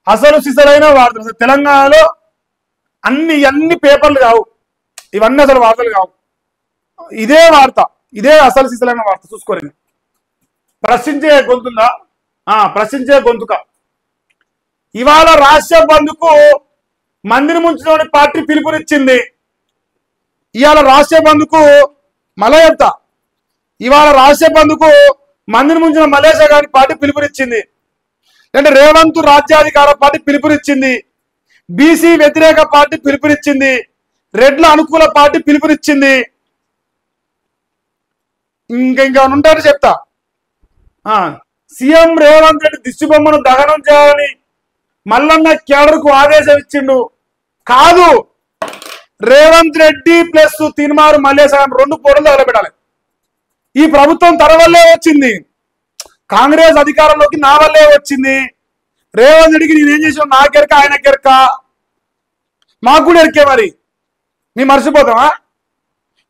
అసలు సిసలైన వార్తలు. తెలంగాణలో అన్ని పేపర్లు కావు, ఇవన్నీ అసలు వార్తలు కావు. ఇదే వార్త, ఇదే అసలు సిసలైన వార్త. చూసుకోండి. ప్రశ్నించే గొంతుందా? ప్రశ్నించే గొంతుక. ఇవాళ రాష్ట్ర బంధుకు మందిని ముంచులోని పార్టీ పిలుపునిచ్చింది. ఇవాళ రాష్ట్ర బంధుకు మళ్ళా చెప్తా, ఇవాళ రాష్ట్ర బంధుకు మందిని ముంచిన మలేషియా గారి పార్టీ పిలుపునిచ్చింది. అంటే రేవంత్ రాజ్యాధికార పార్టీ పిలుపునిచ్చింది, బీసీ వ్యతిరేక పార్టీ పిలుపునిచ్చింది, రెడ్ల అనుకూల పార్టీ పిలుపునిచ్చింది. ఇంకా ఉంటారని చెప్తా. సీఎం రేవంత్ రెడ్డి దిష్టిబొమ్మను దహనం చేయాలని మల్లన్న కేడర్కు ఆదేశం ఇచ్చిండు. కాదు, రేవంత్ రెడ్డి ప్లస్ తీన్మారు మల్లేశం 2 పోటీలు తగలబెట్టాలి. ఈ ప్రభుత్వం తన వల్లే వచ్చింది, కాంగ్రెస్ అధికారంలోకి నా వల్లే వచ్చింది. రేవంత్ రెడ్డికి నేనేం చేసాను, నాకెరక ఆయనకెరక, మాకు కూడా ఎరికే. మరి మేము మర్చిపోతామా?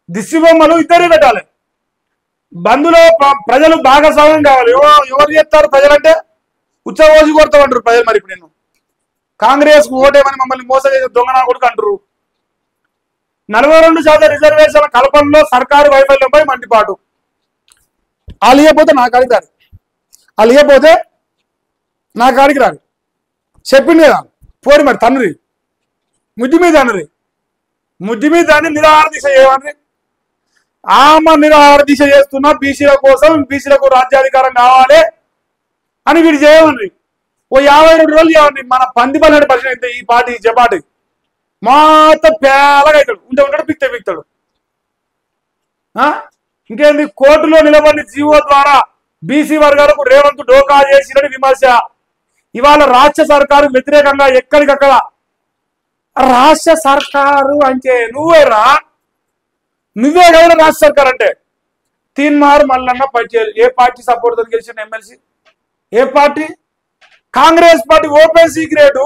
దిష్టిబొమ్మలు ఇద్దరే పెట్టాలి. బంధులో ప్రజలు భాగస్వామ్యం కావాలి. ఎవరు చెప్తారు? ప్రజలంటే ఉచ్చబోసి కొడతామంటారు ప్రజలు. మరి ఇప్పుడు నేను కాంగ్రెస్ ఓటేమని మమ్మల్ని మోసం చేసే దొంగనా కొడుకు అంటారు. 42% రిజర్వేషన్ల కల్పనలో సర్కారు వైఫల్యంపై మండిపాటు. వాళ్ళు ఇవ్వకపోతే నా కాడికి రారు, వాళ్ళు ఇవ్వకపోతే నా కాడికి రారు. చెప్పింది కదా, పోరి మరి తండ్రి ముద్దు మీద అన్నది, ముద్దు మీద అని నిరాహార దీక్ష చేయమని. ఆమె నిరాహార దీక్ష చేస్తున్నా బీసీల కోసం, బీసీలకు రాజ్యాధికారం కావాలి అని వీడు చేయమని. ఓ 52 రోజులు చేయమండి. మన 12% అయితే ఈ పార్టీ జపాటి మొత్తం పేలగా అవుతాడు. ఉంటాడు, పిక్తాడు. ఇంకేంది, కోర్టులో నిలబడిన జీవో ద్వారా బీసీ వర్గాలకు రేవంత్ డోకా చేసినని విమర్శ. ఇవాళ రాష్ట్ర సర్కారు వ్యతిరేకంగా ఎక్కడికక్కడ. రాష్ట్ర సర్కారు అంటే నువ్వేరా, నువ్వే కదా రాష్ట్ర సర్కార్ అంటే. తీన్మార్ మల్లన్న పటేల్ ఏ పార్టీ సపోర్ట్ తో గెలిచిన ఎమ్మెల్సీ? ఏ party? Congress party. Open secret.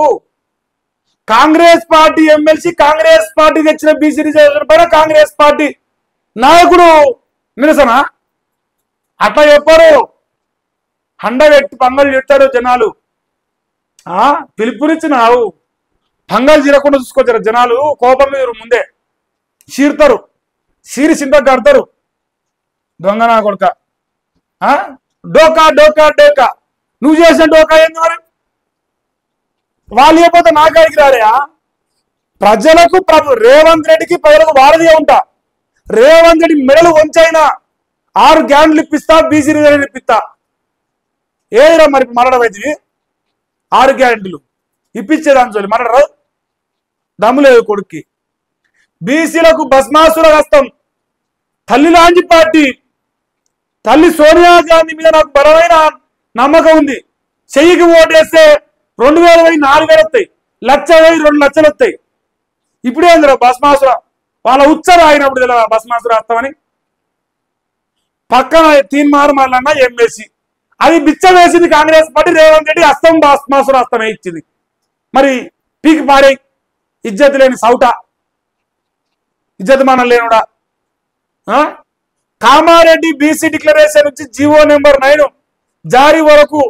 Congress party MLC, Congress party తెచ్చిన బీసీ రిజర్వేషన్ పైన కాంగ్రెస్ పార్టీ నాయకుడు నిరసన. అట్లా చెప్పారు, హండ పెట్టి పంగలు చెప్తారు జనాలు. పిలుపునిచ్చినావు, పంగలు చీరకుండా చూసుకొచ్చారు జనాలు. కోపం మీరు ముందే చీరుతారు, చీరి చింత కడతారు. దొంగ నా కొడుక. డోకా డోకా డోకా. నువ్వు చేసిన డోకా ఏంది మరి? వాళ్ళు లేకపోతే నా కాడికి రాలేయా? ప్రజలకు రేవంత్ రెడ్డికి ప్రజలకు వారధిగా ఉంటా. రేవంత్ రెడ్డి మెడలు వంచైనా 6 గ్యారెంటీలు ఇప్పిస్తా, బీసీ రిజర్వేషన్ ఇప్పిస్తా. ఏదిరా మరి మరడవైతే 6 గ్యారెంటీలు ఇప్పించేదాని చూడాలి. మరడరాదు, దమ్ము లేదు కొడుక్కి. బీసీలకు భస్మాసుర హస్తం. తల్లి లాంటి పార్టీ, తల్లి సోనియా గాంధీ మీద నాకు బలమైన నమ్మకం ఉంది. చెయ్యికి ఓటేస్తే 2000 పోయి 4000 వస్తాయి, 1,00,000 పోయి 2 లక్షలు వస్తాయి. ఇప్పుడేందిరా భస్మాసుర? వాళ్ళ ఉత్సవం అయినప్పుడు తెలియదు భస్మాసుర హస్తమని. పక్కన తీన్మార్ మల్లన్న ఎమ్మెల్సీ, అది బిచ్చం వేసింది కాంగ్రెస్ పార్టీ. రేవంత్ రెడ్డి హస్తం భస్మాసుర హస్తమే ఇచ్చింది. మరి పీకి పాడే ఇజ్జత్ లేని సౌట, ఇజ్జత్ మనం లేనుడా. కామారెడ్డి బీసీ డిక్లరేషన్ నుంచి జీవో నెంబర్ 9 జారీ వరకు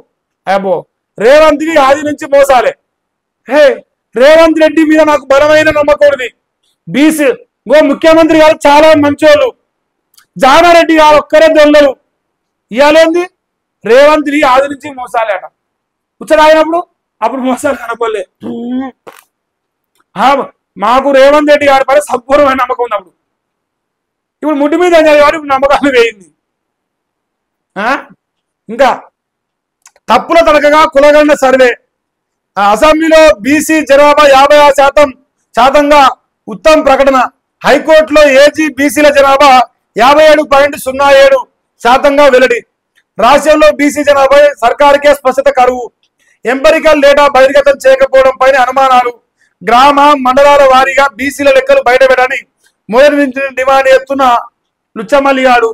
అబ్బో రేవంత్ రెడ్డి ఆది నుంచి మోసాలే. రేవంత్ రెడ్డి మీద నాకు బలమైన నమ్మకం ఉంది. బీసీ ముఖ్యమంత్రి గారు చాలా మంచోళ్ళు, జానారెడ్డి గారు ఒక్కరే దొంగలు. ఇవాళేంది, రేవంత్ రెడ్డి ఆది నుంచి మోసాలే అట. ఉచ్చరాయినప్పుడు అప్పుడు మోసాలు కనపడలే. మాకు రేవంత్ రెడ్డి గారి పైన సంపూర్ణమైన నమ్మకం ఉంది. అప్పుడు ఇప్పుడు ముడ్డి మీద వారి నమ్మకాలు వేయింది. ఇంకా తప్పుల తడకగా కులగండ సర్వే. అసెంబ్లీలో బీసీ జనాభా 56%గా ఉత్తమ్ ప్రకటన. హైకోర్టులో ఏజీ బీసీల జనాభా 57.07%గా వెల్లడి. రాష్ట్రంలో బీసీ జనాభా సర్కారుకే స్పష్టత కరువు. ఎంపరికల్ డేటా బహిర్గతం చేయకపోవడం పైన అనుమానాలు. గ్రామ మండలాల వారీగా బీసీల లెక్కలు బయటపెట్టని మొదటి నుంచి డిమాండ్ చేస్తున్న లుచ్చమల్లిగాడు.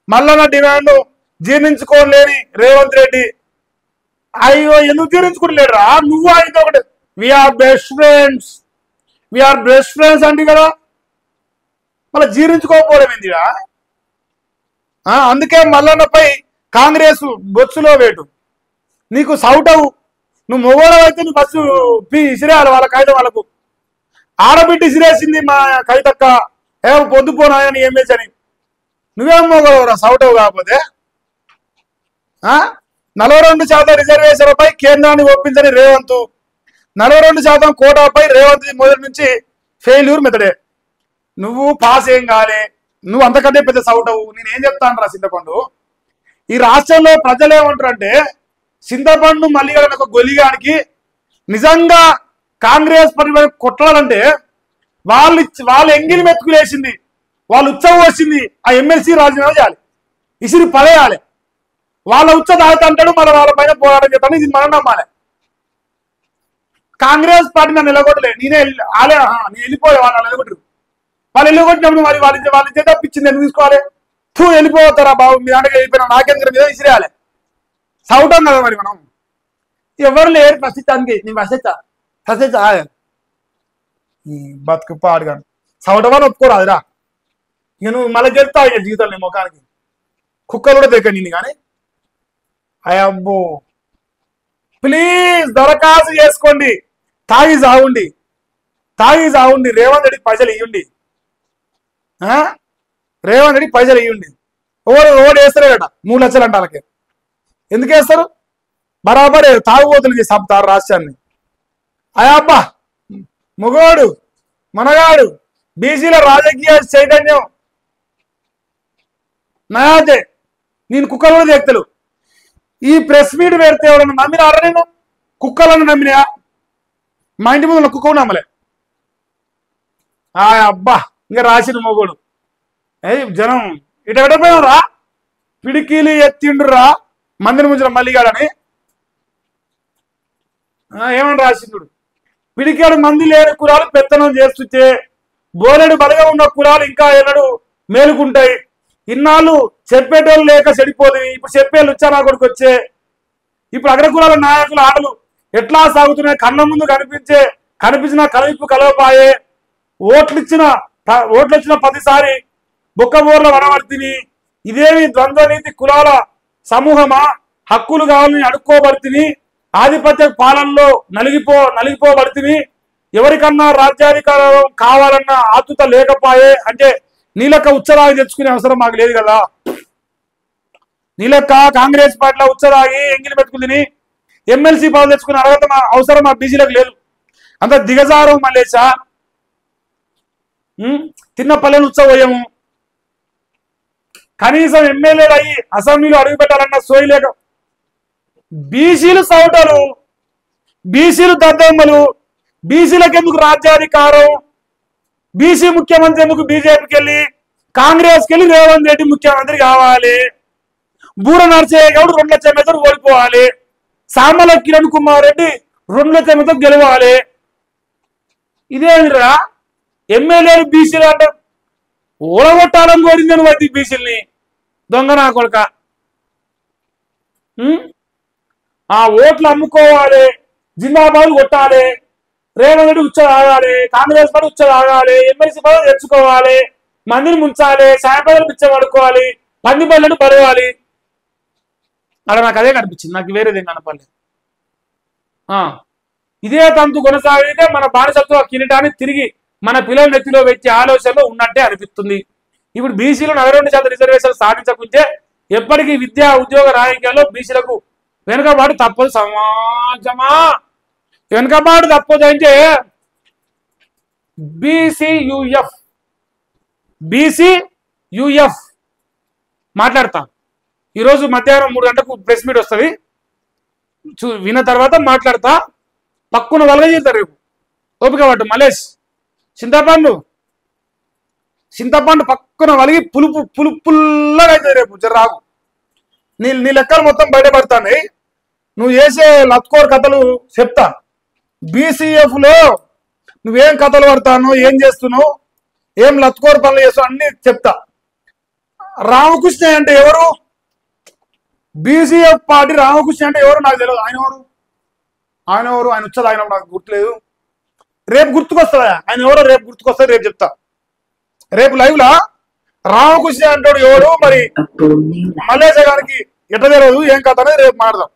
మల్లన్న డిమాండ్ జీర్ణించుకోలేని రేవంత్ రెడ్డి. అయ్యో ఎందుకు జీర్ణించుకోలేడురా? నువ్వు అయితే ఒకటి వీఆర్ బెస్ట్ ఫ్రెండ్స్ అంటే కదా, మళ్ళీ జీర్ణించుకోకపోవడం ఏందిరా? అందుకే మల్లన్నపై కాంగ్రెస్ బొత్సులో వేటు. నీకు సౌటవు, నువ్వు మొగోడవు అయితే నువ్వు ఫస్ట్ ఇసిరేయాలి వాళ్ళ కాగితం వాళ్ళకు. ఆడబిడ్డ ఇసిరేసింది మా కవితక్క, పొద్దుపోనా అని ఏం చేసని. నువ్వేం మొగోడవురా సౌటవు కాకపోతే. 42% రిజర్వేషన్లపై కేంద్రాన్ని ఒప్పించని రేవంత్, 42% కోటాపై రేవంత్ మొదటి నుంచి ఫెయిల్యూర్ మెథడే. నువ్వు పాస్ ఏం కాలే, నువ్వు అంతకంటే పెద్ద సౌటవు. నేనేం చెప్తాను రా చింతపండు, ఈ రాష్ట్రంలో ప్రజలు ఏమంటారంటే చింతపండు మళ్ళీ ఒక గొలిగానికి నిజంగా కాంగ్రెస్ పరిపాలన కొట్టాలంటే వాళ్ళు ఎంగిలి మెతుకులేసింది, వాళ్ళు ఉత్సవం వచ్చింది, ఆ ఎమ్మెల్సీ రాజీనామా చేయాలి, ఇసిరి పడేయాలి. వాళ్ళ ఉచ్చ తాగుతుంటాడు, మన వాళ్ళ పైన పోరాటం చేస్తాను. ఇది మనం నమ్మాలి. కాంగ్రెస్ పార్టీ నన్ను నిలగొట్టలే, నేను వెళ్ళిపోయే వాళ్ళు నిలగొట్టరు. వాళ్ళు వెళ్ళగొట్టినప్పుడు మరి వాళ్ళ చేత తప్పించింది ఎందుకు తీసుకోవాలి? వెళ్ళిపోతారా బాబు, మీ దాంట్లో వెళ్ళిపోయినా నాకేంద్ర మీద ఇసిరేయాలి. సౌటం కదా మరి మనం. ఎవరు లేరు ప్రస్తుతానికి. నేను ప్రశ్నించా బతుకు పాడుగాను సౌటమని ఒప్పుకోరాదురా. ఇక నువ్వు మళ్ళీ చెప్తావు ఇక జీవితంలో నీ ముఖానికి. కుక్కలు కూడా దగ్గర నిన్ను కానీ. అబ్బో ప్లీజ్ దరఖాస్తు చేసుకోండి, తాగి సాగుండి. రేవంత్ రెడ్డికి పైసలు ఇవ్వండి, రేవంత్ రెడ్డికి పైసలు ఇవ్వండి. ఓడి వేస్తారేట 3 లక్షలు అంట వాళ్ళకి. ఎందుకు వేస్తారు? బరాబర్ తాగుబోతులు చంపుతారు రాష్ట్రాన్ని. అబ్బా మొగోడు మనగాడు బీసీల రాజకీయ చైతన్యం నయాతే. నేను కుక్కలు కూడా వ్యక్తులు ఈ ప్రెస్ మీట్ పెడితే ఎవరన్నా నమ్మినారా? నేను కుక్కలను నమ్మినా? మా ఇంటి ముందు కుక్కను నమ్మలే. అబ్బా ఇంకా రాసిన మొగోడు జనం ఇట ఎడపోయావురా, పిడికీలు ఎత్తిండురా మందిని ముంచిన మల్లిగాడని. ఏమని రాసిండు? పిడికాడు మంది లేని కులాలు పెత్తనం చేస్తుంటే బోలెడు బలగా ఉన్న కులాలు ఇంకా ఎన్నడు మేలుకుంటాయి. ఇన్నాళ్ళు చెప్పేటోళ్ళు లేక చెడిపోదు, ఇప్పుడు చెప్పేళ్ళు వచ్చా నా కొడుకు వచ్చే. ఇప్పుడు అగ్రకులాల నాయకుల ఆటలు ఎట్లా సాగుతున్నాయి? కళ్ళ ముందు కనిపించిన కలవిప్పు కలవపాయే. ఓట్లు వచ్చిన 10సారి బొక్కబోర్ల వనవర్తిని. ఇదేమి ద్వంద్వ నీతి కులాల సమూహమా? హక్కులు కావాలని అడుక్కోబడితిని, ఆధిపత్య పాలనలో నలిగిపోబడితిని. ఎవరికన్నా రాజ్యాధికారం కావాలన్న ఆతుత లేకపోయే. అంటే నీలక్క ఉచ్చరాగి తెచ్చుకునే అవసరం మాకు లేదు కదా. నీలక్క కాంగ్రెస్ పార్టీలో ఉచ్చరాగి ఎంగిలి పెట్టుకుందిని ఎమ్మెల్సీ పదవి తెచ్చుకునే అర్హత అవసరం మా బీసీలకు లేదు. అంత దిగజారం మల్లేసా. తిన్న పల్లెలు ఉత్సవము. కనీసం ఎమ్మెల్యేలు అయ్యి అసెంబ్లీలో అడుగు పెట్టాలన్న సోయి లేక బీసీలు సౌటలు, బీసీలు దద్దమ్మలు. బీసీలకు ఎందుకు రాజ్యాధికారం? బీసీ ముఖ్యమంత్రి ఎందుకు బీజేపీకి వెళ్ళి కాంగ్రెస్కి వెళ్ళి రేవంత్ రెడ్డి ముఖ్యమంత్రి కావాలి? బూర నర్సయ్య గౌడ్ 2 లక్షల మెదడు ఓడిపోవాలి. సామల కిరణ్ కుమార్ రెడ్డి 2 లక్షల మెదడు గెలవాలి. ఇదేమిరా ఎమ్మెల్యేలు బీసీలు అంటే ఓడగొట్టాలని కోరిందని వచ్చి బీసీలని దొంగ నా కొడుక. ఆ ఓట్లు అమ్ముకోవాలి, జిందాబాద్ కొట్టాలి, రేవంత్ రెడ్డి ఉచ్చ తాగాలి, కాంగ్రెస్ పార్టీ ఉచ్చ తాగాలి, ఎమ్మెల్సీ పదవి తెచ్చుకోవాలి, మందిని ముంచాలి, సాయపదలు పిచ్చ పడుకోవాలి, పంది పళ్ళను పడవాలి. అలా నాకు అదే కనిపించింది, నాకు వేరేదేం కనపడలేదు. ఇదే తంతు కొనసాగితే మన బానిసత్వ కిరీటాన్ని తిరిగి మన పిల్లల నెత్తిలో వచ్చే ఆలోచనలో ఉన్నట్టే అనిపిస్తుంది. ఇప్పుడు బీసీలు 42% రిజర్వేషన్లు సాధించకుంటే ఎప్పటికీ విద్యా ఉద్యోగ రాజకీయాల్లో బీసీలకు వెనుకబాటు తప్పదు. సమాజమా వెనుకబాటు తప్పదు అంటే బీసీయూఎఫ్ మాట్లాడతా. ఈరోజు మధ్యాహ్నం 3 గంటలకు ప్రెస్ మీట్ వస్తుంది, విన్న తర్వాత మాట్లాడతా. పక్కున వలగ చేస్తారు రేపు. ఓపిక పట్టు మలేష్. చింతపండు పక్కన వలిగి పుల్లగా అవుతుంది రేపు. జర్రాగు నీ లెక్కలు మొత్తం బయటపడతాయి. నువ్వు చేసే లత్కోర్ కథలు చెప్తా. బీసీఎఫ్ లో నువ్వేం కథలు పడతాను, ఏం చేస్తున్నావు, ఏం లత్కోర్ పనులు చేస్తావు అన్ని చెప్తా. రామకృష్ణ అంటే ఎవరు? బీసీఎఫ్ పార్టీ రామకృష్ణ అంటే ఎవరు నాకు తెలియదు. ఆయన వచ్చేది ఆయన నాకు గుర్తులేదు. రేపు గుర్తుకొస్తుందా ఆయన ఎవరో? రేపు గుర్తుకొస్తుంది, రేపు చెప్తా. రేపు లైవ్ లా రామకృష్ణ అంటాడు ఎవడు, మరి మల్లేశ గారికి ఎట్లా తెలియదు, ఏం కథ అనేది రేపు మాట్లాడదాం.